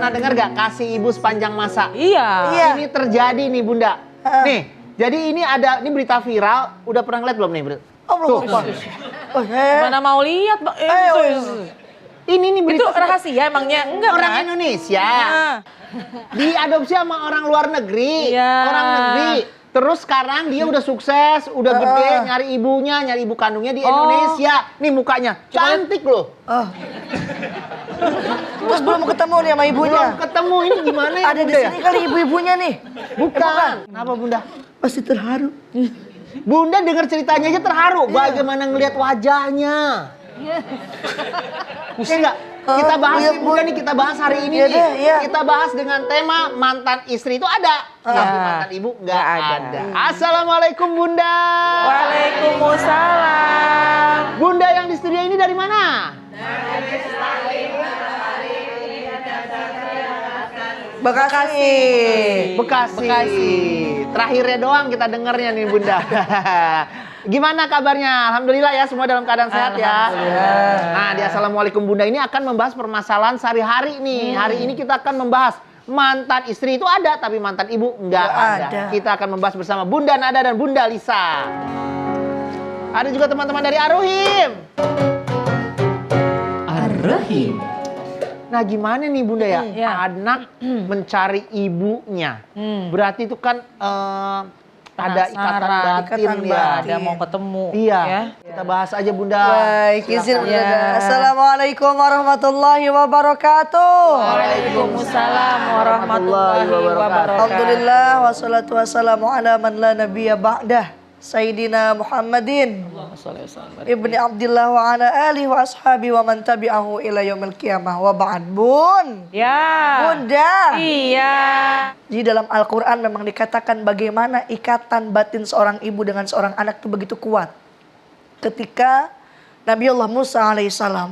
pernah dengar gak kasih ibu sepanjang masa? Iya. Ini terjadi nih Bunda. Nih, jadi ini berita viral. Udah pernah ngeliat belum nih? Oh, belum. Mana mau lihat, Mbak? Ini nih berita. Itu rahasia emangnya? Enggak Orang kan? Indonesia. Nah. Diadopsi sama orang luar negeri. Iya. Orang negeri. Terus sekarang dia udah sukses, udah gede, nyari ibu kandungnya di Indonesia. Nih mukanya, cantik loh. Terus belum ketemu nih sama ibunya? Belum ketemu, ini gimana ya? Ada di sini kali ibu-ibunya nih. Bukan. Kenapa Bunda? Pasti terharu. Bunda dengar ceritanya aja terharu. Bagaimana ngelihat wajahnya? Iya enggak? Kita bahas nih Bunda nih, kita bahas hari ini nih. Kita bahas dengan tema mantan istri itu ada. Tapi mantan ibu enggak ada. Assalamualaikum Bunda. Waalaikumsalam. Bunda yang di studio ini dari mana? Bekasi. Terakhirnya doang kita dengarnya nih Bunda. Gimana kabarnya? Alhamdulillah ya, semua dalam keadaan sehat ya. Nah, di Assalamualaikum Bunda ini akan membahas permasalahan sehari-hari nih. Hari ini kita akan membahas mantan istri itu ada, tapi mantan ibu enggak ada. Kita akan membahas bersama Bunda Nada dan Bunda Lisa. Ada juga teman-teman dari Ar-Rahim. Ar-Rahim. Nah gimana nih Bunda ya? Anak mencari ibunya. Berarti itu kan ada ikatan batin ya. Ada mau ketemu. Iya. Ya. Kita bahas aja Bunda. Baik, izin Bunda. Assalamualaikum warahmatullahi wabarakatuh. Waalaikumsalam warahmatullahi wabarakatuh. Alhamdulillah wassalatu wassalamu ala man la nabiyya ba'dah. Sayyidina Muhammadin Ibni Abdillah wa ala alihi wa ashabi wa man tabi'ahu ila yaumil qiyamah wa ba'd. Bun. Ya. Bunda. Iya. Di dalam Al-Quran memang dikatakan bagaimana ikatan batin seorang ibu dengan seorang anak itu begitu kuat. Ketika Nabi Allah Musa alaihissalam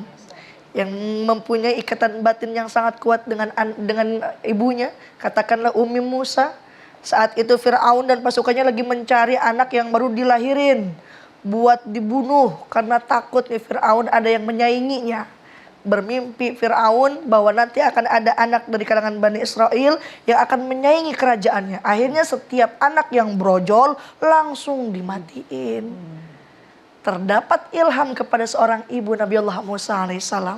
yang mempunyai ikatan batin yang sangat kuat dengan ibunya, katakanlah Ummi Musa. Saat itu Fir'aun dan pasukannya lagi mencari anak yang baru dilahirin buat dibunuh karena takut nih Fir'aun ada yang menyainginya. Bermimpi Fir'aun bahwa nanti akan ada anak dari kalangan Bani Israel yang akan menyaingi kerajaannya. Akhirnya setiap anak yang brojol langsung dimatiin. Terdapat ilham kepada seorang ibu Nabi Allah Musa alaihissalam.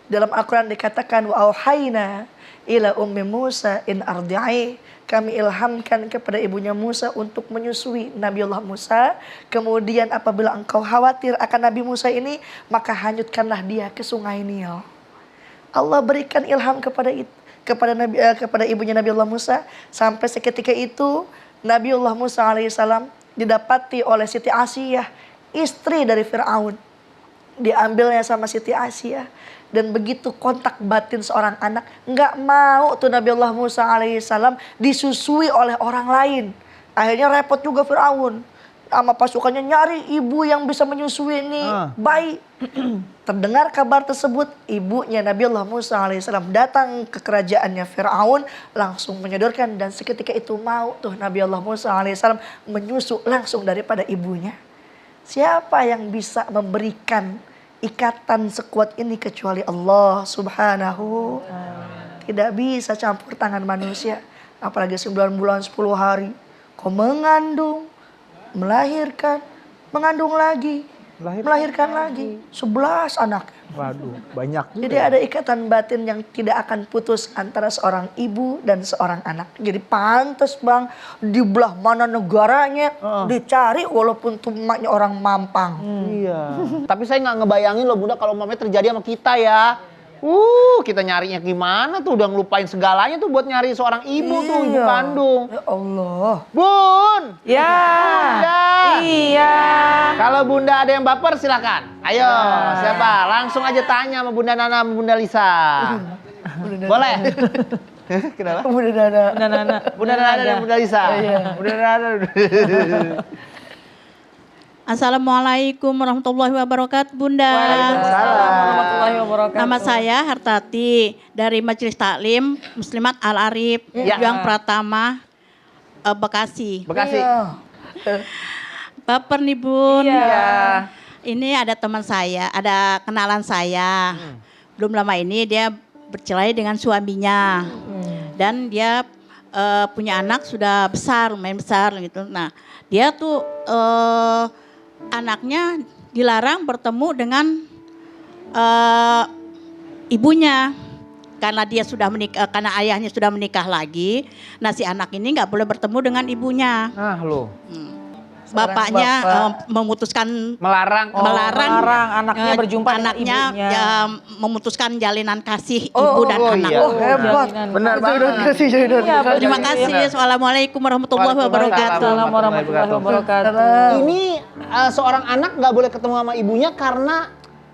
Dalam Al-Quran dikatakan wa auhayna ila ummi Musa in ardi'i. Kami ilhamkan kepada ibunya Musa untuk menyusui Nabi Allah Musa. Kemudian apabila engkau khawatir akan Nabi Musa ini, maka hanyutkanlah dia ke sungai Nil. Allah berikan ilham kepada ibunya Nabi Allah Musa. Sampai seketika itu Nabi Allah Musa alaihissalam didapati oleh Siti Asiyah, istri dari Fir'aun. Diambilnya sama Siti Asiyah. Dan begitu kontak batin seorang anak, nggak mau tuh Nabi Allah Musa alaihissalam disusui oleh orang lain. Akhirnya repot juga Fir'aun. Sama pasukannya nyari ibu yang bisa menyusui ini bayi. Terdengar kabar tersebut, ibunya Nabi Allah Musa alaihissalam datang ke kerajaannya Fir'aun, langsung menyodorkan dan seketika itu mau tuh Nabi Allah Musa alaihissalam menyusu langsung daripada ibunya. Siapa yang bisa memberikan ikatan sekuat ini kecuali Allah subhanahu. Tidak bisa campur tangan manusia. Apalagi 9 bulan 10 hari. Kau mengandung, melahirkan, mengandung lagi, melahirkan lagi. 11 anak. Waduh, banyak juga. Jadi ada ikatan batin yang tidak akan putus antara seorang ibu dan seorang anak. Jadi pantas Bang, di belah mana negaranya dicari walaupun tuh emaknya orang Mampang. Iya. Tapi saya nggak ngebayangin loh Bunda kalau mamanya terjadi sama kita ya. Kita nyarinya gimana tuh, udah ngelupain segalanya tuh buat nyari seorang ibu tuh, ibu kandung. Ya Allah. Bun. Ya. Bunda. Iya. Kalau Bunda ada yang baper silakan. Ayo, siapa? Langsung aja tanya sama Bunda Nana sama Bunda Lisa. Boleh? Kenapa? Bunda Nana. Bunda Nana dan Bunda Lisa. Bunda Nana. Assalamualaikum warahmatullahi wabarakatuh, Bunda. Waalaikumsalam warahmatullahi wabarakatuh. Nama saya Hartati dari Majelis Taklim Muslimat Al-Arif yang Pratama, Bekasi. Bekasi. Baper nih Bun. Iya. Ini ada teman saya, ada kenalan saya. Belum lama ini dia bercerai dengan suaminya. Dan dia punya anak sudah besar, lumayan besar gitu. Nah, dia tuh anaknya dilarang bertemu dengan ibunya karena dia sudah menikah, karena ayahnya sudah menikah lagi. Nah, si anak ini nggak boleh bertemu dengan ibunya. Nah, lo. Bapaknya memutuskan Melarang. melarang anaknya berjumpa dengan anaknya ibunya. ya, memutuskan jalinan kasih ibu dan anak. iya. Oh hebat. Benar Jodoh banget. kasih jodoh. Terima kasih. Assalamualaikum warahmatullahi wabarakatuh. Assalamualaikum warahmatullahi wabarakatuh. Ini seorang anak nggak boleh ketemu sama ibunya karena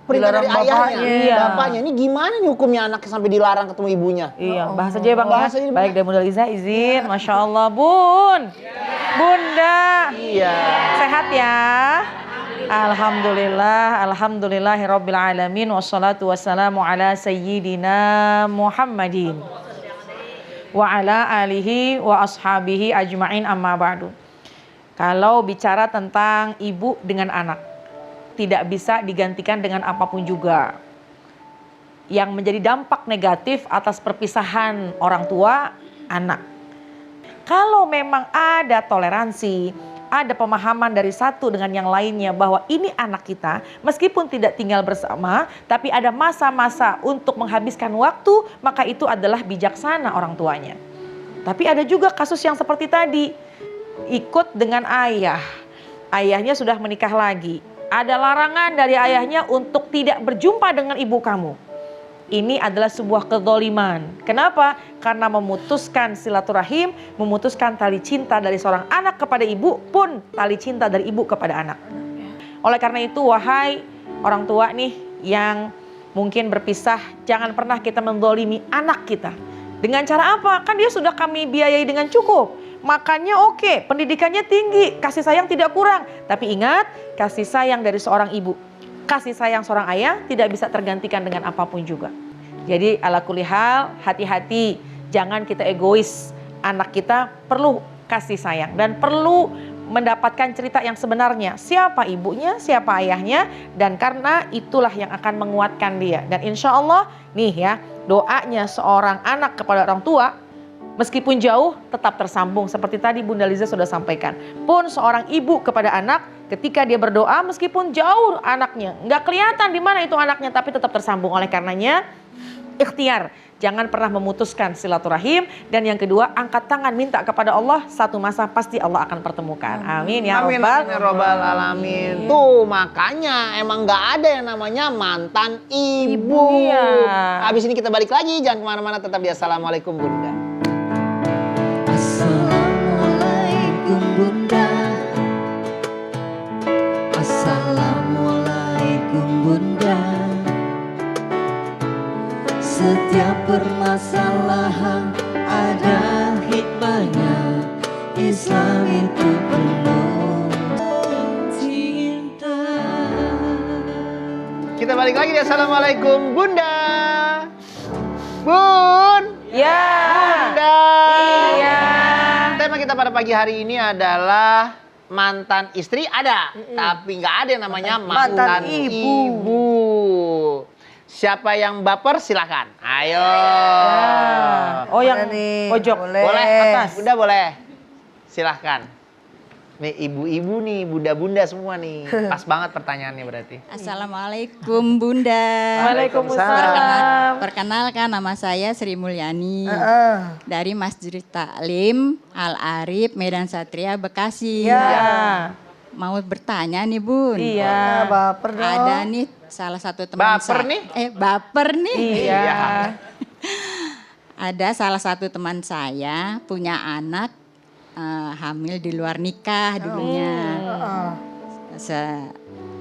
perintah Dilarang dari ayahnya, bapaknya. Iya. bapaknya. Ini gimana nih hukumnya anaknya sampai dilarang ketemu ibunya? Iya, bahas aja ya Bang Bahas ya. aja, Bang. Baik, dan Bunda Liza izin. Masya Allah, Bun. Bunda. Iya. Sehat ya? Alhamdulillah, alhamdulillahirabbil alamin wassalatu wassalamu ala sayyidina Muhammadin wa ala alihi wa ashabihi ajmain amma ba'du. Kalau bicara tentang ibu dengan anak, tidak bisa digantikan dengan apapun juga. Yang menjadi dampak negatif atas perpisahan orang tua, anak. Kalau memang ada toleransi, ada pemahaman dari satu dengan yang lainnya bahwa ini anak kita, meskipun tidak tinggal bersama, tapi ada masa-masa untuk menghabiskan waktu, maka itu adalah bijaksana orang tuanya. Tapi ada juga kasus yang seperti tadi, ikut dengan ayah. Ayahnya sudah menikah lagi. Ada larangan dari ayahnya untuk tidak berjumpa dengan ibu kamu. Ini adalah sebuah kezaliman. Kenapa? Karena memutuskan silaturahim, memutuskan tali cinta dari seorang anak kepada ibu pun tali cinta dari ibu kepada anak. Oleh karena itu, wahai orang tua nih yang mungkin berpisah, jangan pernah kita menzalimi anak kita. Dengan cara apa? Kan dia sudah kami biayai dengan cukup. Makannya oke, pendidikannya tinggi, kasih sayang tidak kurang. Tapi ingat, kasih sayang dari seorang ibu, kasih sayang seorang ayah tidak bisa tergantikan dengan apapun juga. Jadi ala kulli hal, hati-hati, jangan kita egois. Anak kita perlu kasih sayang dan perlu mendapatkan cerita yang sebenarnya. Siapa ibunya, siapa ayahnya, dan karena itulah yang akan menguatkan dia. Dan insya Allah nih ya, doanya seorang anak kepada orang tua, meskipun jauh tetap tersambung. Seperti tadi Bunda Liza sudah sampaikan. Pun seorang ibu kepada anak, ketika dia berdoa meskipun jauh anaknya, nggak kelihatan di mana itu anaknya, tapi tetap tersambung. Oleh karenanya, ikhtiar, jangan pernah memutuskan silaturahim. Dan yang kedua, angkat tangan minta kepada Allah, satu masa pasti Allah akan pertemukan. Amin ya Amin, Rabbal amin, ya Rabbal alamin. Tuh makanya emang nggak ada yang namanya mantan ibu. Iya. Abis ini kita balik lagi, jangan kemana-mana, tetap di Assalamualaikum Bunda. Assalamualaikum Bunda. Assalamualaikum Bunda. Setiap permasalahan ada hikmahnya. Islam itu penuh cinta. Kita balik lagi di Assalamualaikum Bunda. Bun. Ya. Bunda. Iya. Tema kita pada pagi hari ini adalah mantan istri ada, tapi nggak ada yang namanya mantan ibu. Siapa yang baper silakan. Ayo. Oh yang Mana nih? pojok. Boleh, Atas. Bunda boleh. Silahkan. Nih ibu-ibu nih, bunda-bunda semua nih. Pas banget pertanyaannya berarti. Assalamualaikum Bunda. Waalaikumsalam. Perkenalkan, nama saya Sri Mulyani dari Masjid Taklim Al Arif Medan Satria Bekasi. Ya. Mau bertanya nih Bun. Iya. Baper dong. Ada nih salah satu teman Baper saya. nih? Baper nih. Iya. Ada salah satu teman saya punya anak hamil di luar nikah dulunya.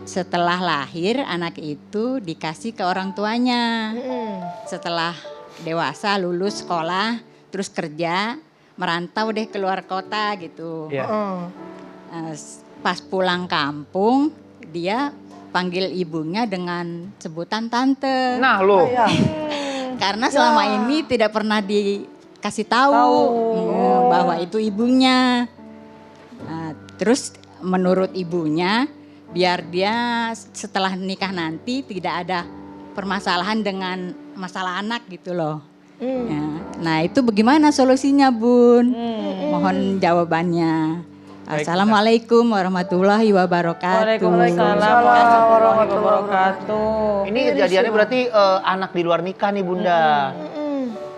Setelah lahir anak itu dikasih ke orang tuanya. Setelah dewasa lulus sekolah terus kerja merantau deh keluar kota gitu. Iya. Pas pulang kampung dia panggil ibunya dengan sebutan tante. Nah lo. Karena selama ini tidak pernah dikasih tahu bahwa itu ibunya. Nah, terus menurut ibunya biar dia setelah nikah nanti tidak ada permasalahan dengan masalah anak gitu loh. Ya. Nah itu bagaimana solusinya Bun? Mohon jawabannya. Assalamualaikum warahmatullahi wabarakatuh. Waalaikumsalam warahmatullahi wabarakatuh. Ini kejadiannya berarti anak di luar nikah nih Bunda.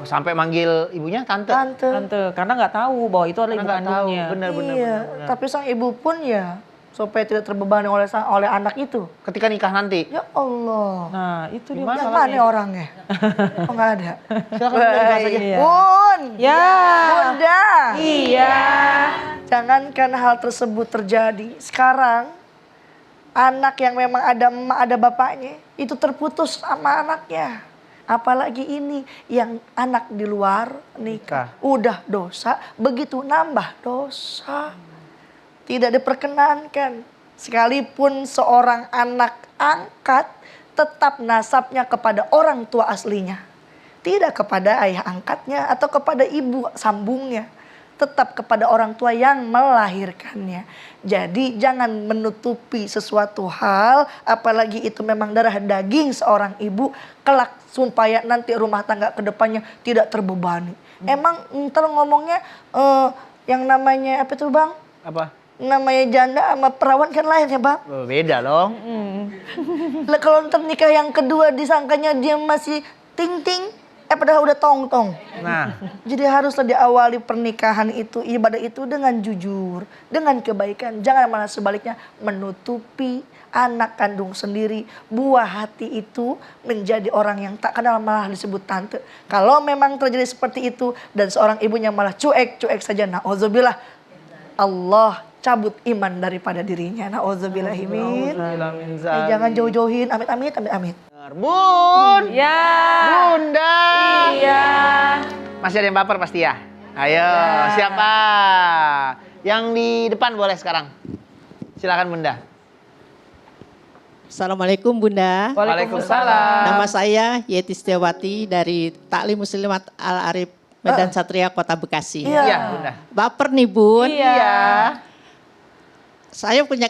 Sampai manggil ibunya tante. Tante, karena nggak tahu bahwa itu adalah ibu Karena nggak tahu. kandungnya. Benar. Iya, tapi sang ibu pun ya supaya tidak terbebani oleh anak itu. Ketika nikah nanti. Ya Allah. Nah, itu dia Yang masalahnya. mana orangnya? Oh nggak ada. Silakan Bunda dibahas aja. Iya. Bun, Ya. Bunda. Iya. Jangankan hal tersebut terjadi. Sekarang anak yang memang ada emak ada bapaknya itu terputus sama anaknya. Apalagi ini yang anak di luar nikah. Udah dosa, begitu nambah dosa. Tidak diperkenankan. Sekalipun seorang anak angkat tetap nasabnya kepada orang tua aslinya. Tidak kepada ayah angkatnya atau kepada ibu sambungnya. Tetap kepada orang tua yang melahirkannya. Jadi jangan menutupi sesuatu hal, apalagi itu memang darah daging seorang ibu, kelak supaya nanti rumah tangga kedepannya tidak terbebani. Emang ntar ngomongnya yang namanya apa itu Bang? Apa? Namanya janda sama perawan kan lain ya Bang? Oh, beda dong. Lah kalau ntar nikah yang kedua disangkanya dia masih ting-ting, padahal udah tong-tong. Nah, Jadi haruslah diawali pernikahan itu, ibadah itu dengan jujur, dengan kebaikan. Jangan malah sebaliknya menutupi anak kandung sendiri. Buah hati itu menjadi orang yang tak kenal malah disebut tante. Kalau memang terjadi seperti itu dan seorang ibunya malah cuek saja. Na'udzubillah. Allah cabut iman daripada dirinya. Na'udzubillahimin. Jangan jauh-jauhin. Amit. Bun. Ya. Bunda. Iya. Masih ada yang baper pasti ya? Ayo, siapa? Yang di depan boleh sekarang. Silakan Bunda. Assalamualaikum Bunda. Waalaikumsalam. Nama saya Yeti Setiawati dari Taklim Muslimat Al Arif Medan Satria Kota Bekasi. Iya, Bunda. Baper nih Bun. Iya. Saya punya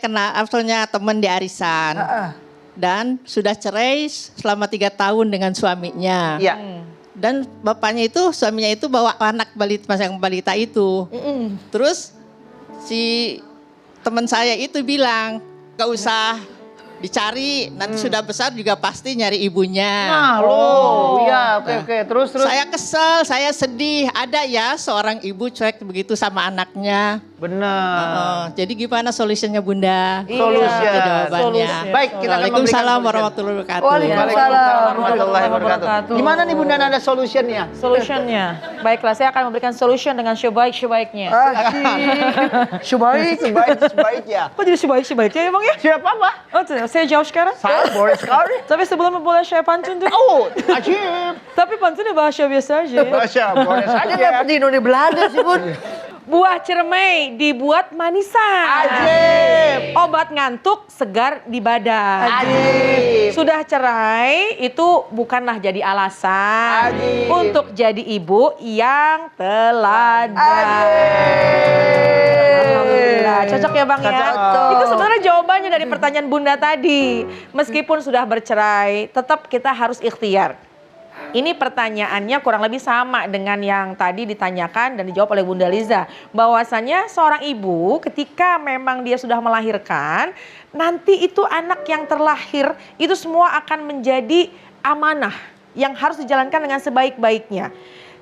teman di arisan. Dan sudah cerai selama 3 tahun dengan suaminya. Iya. Dan bapaknya itu, suaminya itu bawa anak balita itu. Terus si teman saya itu bilang, gak usah dicari, nanti sudah besar juga pasti nyari ibunya. Nah, iya, oke. Terus. Saya kesel, saya sedih. Ada ya seorang ibu cuek begitu sama anaknya. Benar. Jadi gimana solusinya Bunda? Solusi. Itu jawabannya. Solusi. Baik, kita akan memberikan Waalaikumsalam solusi. warahmatullahi wabarakatuh. Waalaikumsalam warahmatullahi wabarakatuh. Gimana nih Bunda ada solusinya? Solutionnya. Baiklah, saya akan memberikan solution dengan sebaik-sebaiknya. Sebaik-sebaiknya. Kok jadi sebaik-sebaiknya ya Bang ya? Siapa apa? Oh, saya jawab sekarang. Boleh sekali. Tapi sebelum boleh saya pantun tuh. Oh, ajib. Tapi pantunnya bahasa biasa aja. Masya, boleh Ada saja. nggak di Indonesia Belanda sih Bun? Buah cermai dibuat manisan. Ajib. Obat ngantuk segar di badan. Ajib. Sudah cerai itu bukanlah jadi alasan Ajib. untuk jadi ibu yang teladan. Alhamdulillah. Cocok ya Bang ya? Cocok. Itu sebenarnya jawabannya dari pertanyaan Bunda tadi. Meskipun sudah bercerai, tetap kita harus ikhtiar. Ini pertanyaannya kurang lebih sama dengan yang tadi ditanyakan dan dijawab oleh Bunda Liza. Bahwasannya seorang ibu ketika memang dia sudah melahirkan, nanti itu anak yang terlahir itu semua akan menjadi amanah yang harus dijalankan dengan sebaik-baiknya.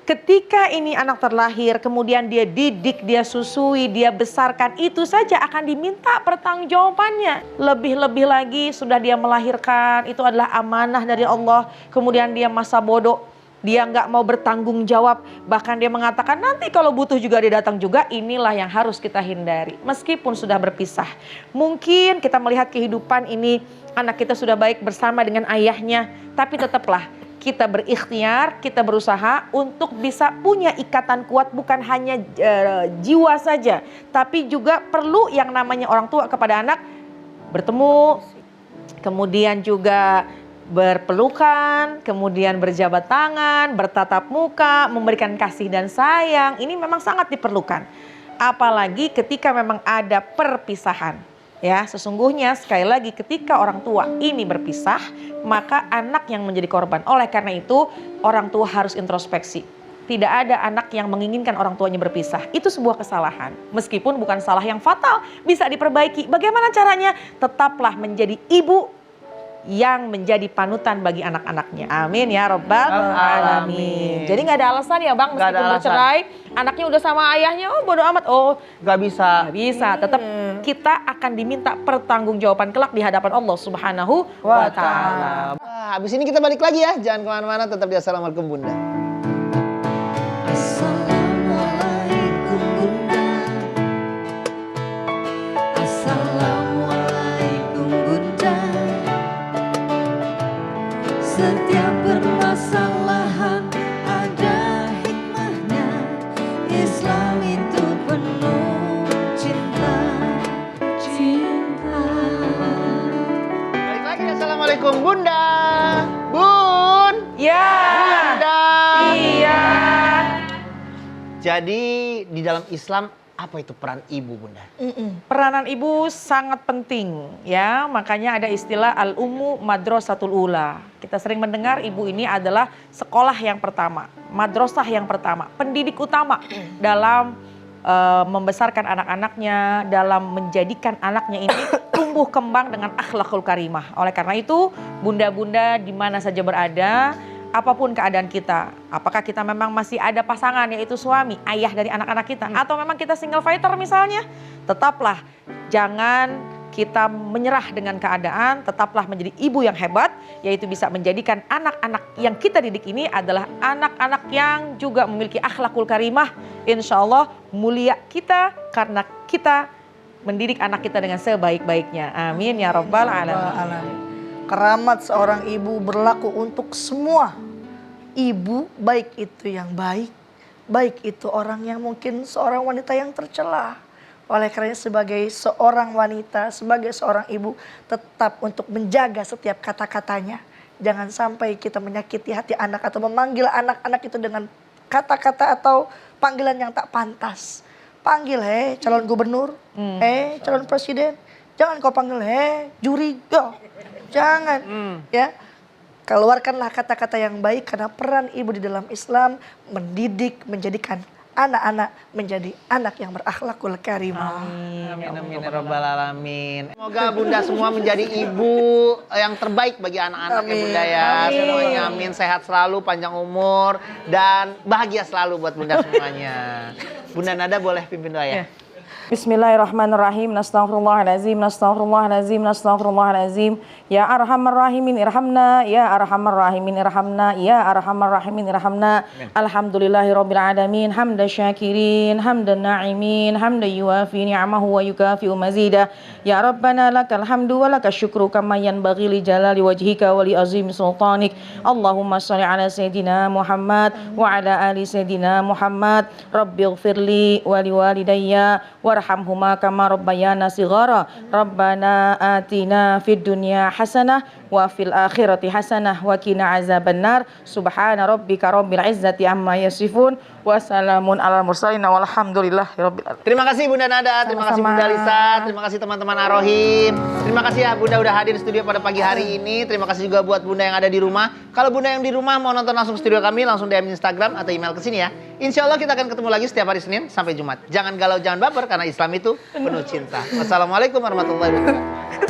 Ketika ini anak terlahir, kemudian dia didik, dia susui, dia besarkan, itu saja akan diminta pertanggungjawabannya. Lebih-lebih lagi sudah dia melahirkan, itu adalah amanah dari Allah. Kemudian dia masa bodoh, dia nggak mau bertanggung jawab. Bahkan dia mengatakan nanti kalau butuh juga dia datang juga. Inilah yang harus kita hindari. Meskipun sudah berpisah. Mungkin kita melihat kehidupan ini, anak kita sudah baik bersama dengan ayahnya. Tapi tetaplah kita berikhtiar, kita berusaha untuk bisa punya ikatan kuat bukan hanya jiwa saja. Tapi juga perlu yang namanya orang tua kepada anak bertemu, kemudian juga berpelukan, kemudian berjabat tangan, bertatap muka, memberikan kasih dan sayang. Ini memang sangat diperlukan. Apalagi ketika memang ada perpisahan. Ya, sesungguhnya sekali lagi ketika orang tua ini berpisah, maka anak yang menjadi korban. Oleh karena itu, orang tua harus introspeksi. Tidak ada anak yang menginginkan orang tuanya berpisah. Itu sebuah kesalahan. Meskipun bukan salah yang fatal, bisa diperbaiki. Bagaimana caranya? Tetaplah menjadi ibu yang menjadi panutan bagi anak-anaknya. Amin ya Rabbal Alamin. Jadi nggak ada alasan ya Bang, Nggak ada meskipun alasan. bercerai, anaknya udah sama ayahnya, oh bodo amat. Oh, Gak bisa. nggak bisa. Tetap kita akan diminta pertanggungjawaban kelak di hadapan Allah Subhanahu wa Ta'ala. Wah, habis ini kita balik lagi ya. Jangan kemana-mana, tetap di Assalamualaikum Bunda. Assalamualaikum Bunda. Assalamualaikum Bunda. Setiap permasalahan ada hikmahnya. Islam itu penuh cinta. Balik lagi Assalamualaikum Bunda. Bun. Ya. Bunda. Iya. Jadi di dalam Islam apa itu peran ibu Bunda? Peranan ibu sangat penting ya, makanya ada istilah al-ummu madrasatul ula. Kita sering mendengar ibu ini adalah sekolah yang pertama, madrasah yang pertama, pendidik utama dalam membesarkan anak-anaknya, dalam menjadikan anaknya ini tumbuh kembang dengan akhlakul karimah. Oleh karena itu, bunda-bunda di mana saja berada, apapun keadaan kita, apakah kita memang masih ada pasangan yaitu suami, ayah dari anak-anak kita, atau memang kita single fighter misalnya, tetaplah jangan kita menyerah dengan keadaan, tetaplah menjadi ibu yang hebat, yaitu bisa menjadikan anak-anak yang kita didik ini adalah anak-anak yang juga memiliki akhlakul karimah. Insya Allah mulia kita karena kita mendidik anak kita dengan sebaik-baiknya. Amin ya Rabbal Alamin. Keramat seorang ibu berlaku untuk semua ibu, baik itu yang baik, baik itu orang yang mungkin seorang wanita yang tercela. Oleh karena sebagai seorang wanita, sebagai seorang ibu, tetap untuk menjaga setiap kata-katanya. Jangan sampai kita menyakiti hati anak atau memanggil anak-anak itu dengan kata-kata atau panggilan yang tak pantas. Panggil, calon gubernur, calon presiden. Jangan kau panggil, juri, jangan. Ya, keluarkanlah kata-kata yang baik karena peran ibu di dalam Islam mendidik, menjadikan anak-anak menjadi anak yang berakhlakul karimah. Amin ya Rabbal Alamin. Semoga Bunda semua menjadi ibu yang terbaik bagi anak-anaknya Bunda ya. Semuanya amin, sehat selalu, panjang umur, dan bahagia selalu buat Bunda semuanya. Bunda Nada boleh pimpin doa ya. Bismillahirrahmanirrahim. Nastaghfirullahalazim, nastaghfirullahalazim, nastaghfirullahalazim. Ya arhamar rahimin irhamna, ya arhamar rahimin irhamna, ya arhamar rahimin irhamna. Alhamdulillahirabbil alamin, hamdan syakirin, hamdan na'imin, hamdan yuwafi ni'amahu wa yukafi'u mazidah. Ya Rabbana lakal hamdu wa lakal syukru kama yanbaghi li jalali wajhika wa li azimi sultanik. Allahumma shalli ala sayyidina Muhammad wa ala ali sayyidina Muhammad. Rabbighfirli wa liwalidayya warhamhuma kama rabbayana shighara. Rabbana atina fid dunya hasanah wa fil akhirati hasanah wa qina azabannar. Subhana rabbika rabbil izzati amma yasifun wa salamun alal mursalin walhamdulillahi rabbil alamin. Terima kasih Bunda Nada, terima kasih Bunda Lisa, terima kasih teman-teman Arohim. Terima kasih ya Bunda udah hadir di studio pada pagi hari ini. Terima kasih juga buat Bunda yang ada di rumah. Kalau Bunda yang di rumah mau nonton langsung studio kami, langsung DM Instagram atau email ke sini ya. Insya Allah kita akan ketemu lagi setiap hari Senin sampai Jumat. Jangan galau, jangan baper karena Islam itu penuh cinta. Wassalamualaikum warahmatullahi wabarakatuh.